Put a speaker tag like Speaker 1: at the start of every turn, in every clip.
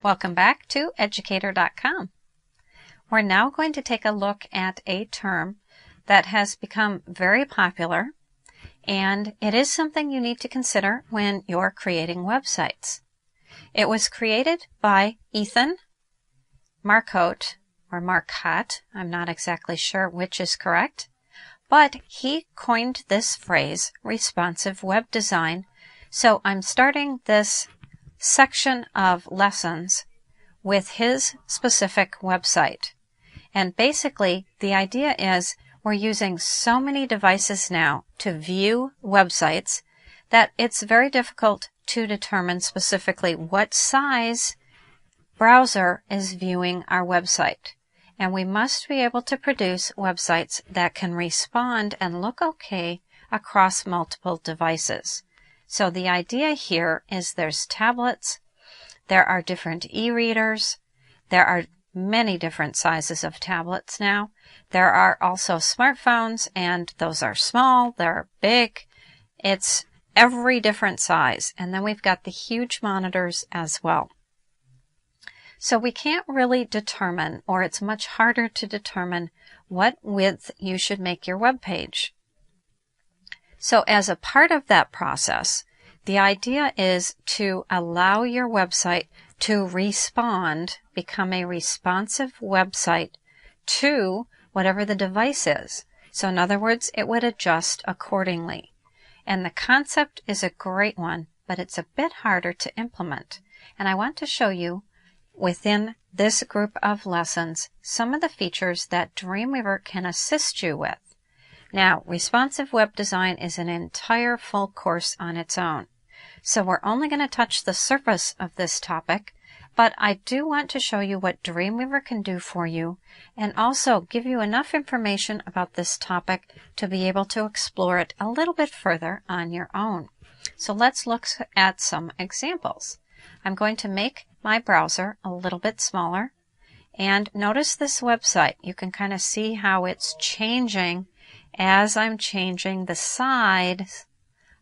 Speaker 1: Welcome back to Educator.com. We're now going to take a look at a term that has become very popular, and it is something you need to consider when you're creating websites. It was created by Ethan Marcotte, or Marcotte, I'm not exactly sure which is correct, but he coined this phrase, responsive web design. So I'm starting this section of lessons with his specific website. And basically, the idea is we're using so many devices now to view websites that it's very difficult to determine specifically what size browser is viewing our website. And we must be able to produce websites that can respond and look okay across multiple devices. So the idea here is there's tablets, there are different e-readers, there are many different sizes of tablets now. There are also smartphones, and those are small, they're big. It's every different size. And then we've got the huge monitors as well. So we can't really determine, or it's much harder to determine, what width you should make your web page. So as a part of that process, the idea is to allow your website to respond, become a responsive website to whatever the device is. So in other words, it would adjust accordingly. And the concept is a great one, but it's a bit harder to implement. And I want to show you within this group of lessons some of the features that Dreamweaver can assist you with. Now, responsive web design is an entire full course on its own. So we're only going to touch the surface of this topic, but I do want to show you what Dreamweaver can do for you and also give you enough information about this topic to be able to explore it a little bit further on your own. So let's look at some examples. I'm going to make my browser a little bit smaller, and notice this website. You can kind of see how it's changing as I'm changing the size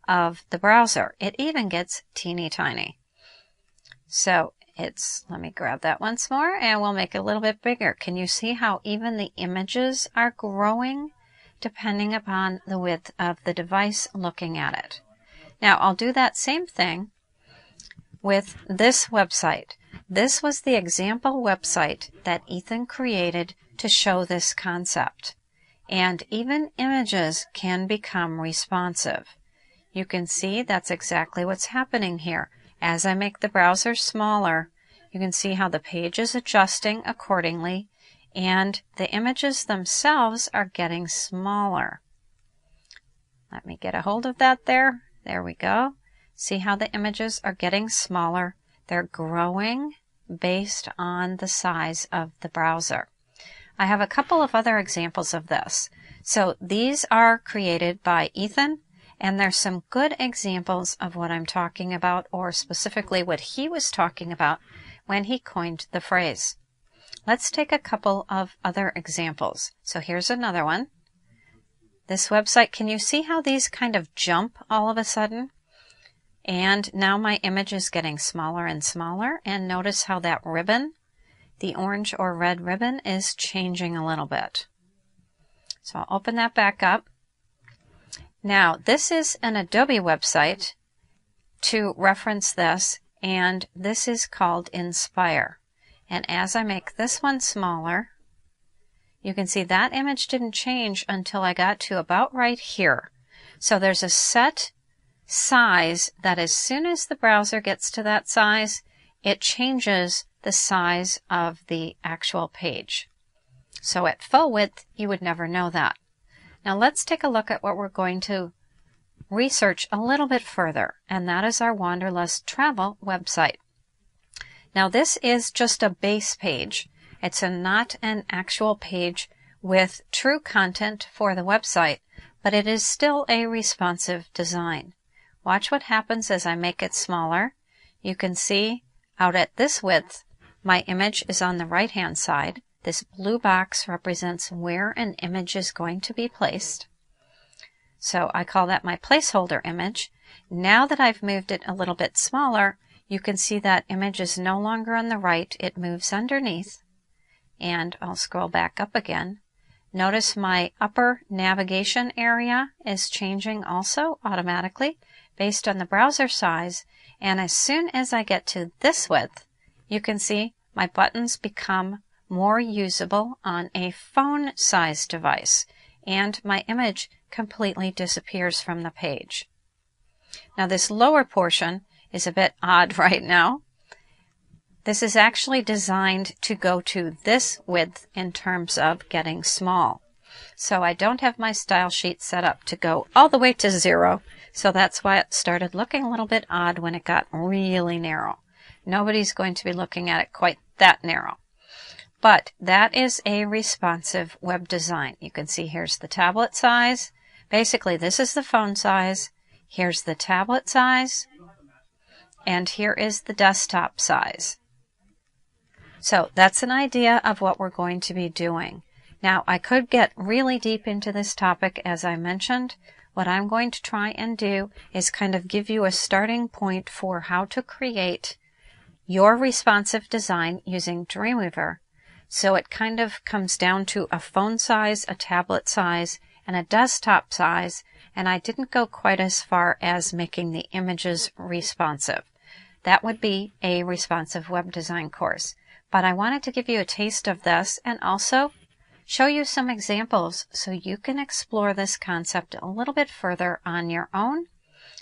Speaker 1: of the browser. It even gets teeny tiny. So let me grab that once more and we'll make it a little bit bigger. Can you see how even the images are growing depending upon the width of the device looking at it? Now I'll do that same thing with this website. This was the example website that Ethan created to show this concept. And even images can become responsive. You can see that's exactly what's happening here. As I make the browser smaller, you can see how the page is adjusting accordingly, and the images themselves are getting smaller. Let me get a hold of that there. There we go. See how the images are getting smaller. They're growing based on the size of the browser. I have a couple of other examples of this. So these are created by Ethan, and there's some good examples of what I'm talking about, or specifically what he was talking about when he coined the phrase. Let's take a couple of other examples. So here's another one. This website, can you see how these kind of jump all of a sudden? And now my image is getting smaller and smaller, and notice how that ribbon, the orange or red ribbon, is changing a little bit. So I'll open that back up. Now this is an Adobe website to reference this, and this is called Inspire. And as I make this one smaller, you can see that image didn't change until I got to about right here. So there's a set size that as soon as the browser gets to that size, it changes the size of the actual page. So at full width, you would never know that. Now let's take a look at what we're going to research a little bit further, and that is our Wanderlust Travel website. Now this is just a base page. It's not an actual page with true content for the website, but it is still a responsive design. Watch what happens as I make it smaller. You can see out at this width, my image is on the right-hand side. This blue box represents where an image is going to be placed. So I call that my placeholder image. Now that I've moved it a little bit smaller, you can see that image is no longer on the right. It moves underneath. And I'll scroll back up again. Notice my upper navigation area is changing also automatically based on the browser size. And as soon as I get to this width, you can see my buttons become more usable on a phone-sized device, and my image completely disappears from the page. Now this lower portion is a bit odd right now. This is actually designed to go to this width in terms of getting small. So I don't have my style sheet set up to go all the way to 0, so that's why it started looking a little bit odd when it got really narrow. Nobody's going to be looking at it quite that narrow. But that is a responsive web design. You can see here's the tablet size. Basically, this is the phone size. Here's the tablet size. And here is the desktop size. So that's an idea of what we're going to be doing. Now, I could get really deep into this topic, as I mentioned. What I'm going to try and do is kind of give you a starting point for how to create your responsive design using Dreamweaver. So it kind of comes down to a phone size, a tablet size, and a desktop size, and I didn't go quite as far as making the images responsive. That would be a responsive web design course. But I wanted to give you a taste of this and also show you some examples so you can explore this concept a little bit further on your own.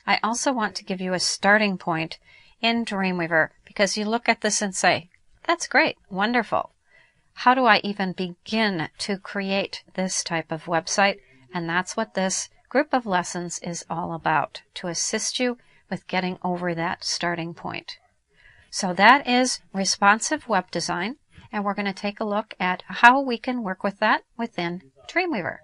Speaker 1: I also want to give you a starting point in Dreamweaver because you look at this and say, that's great, wonderful. How do I even begin to create this type of website? And that's what this group of lessons is all about, to assist you with getting over that starting point. So that is responsive web design, and we're going to take a look at how we can work with that within Dreamweaver.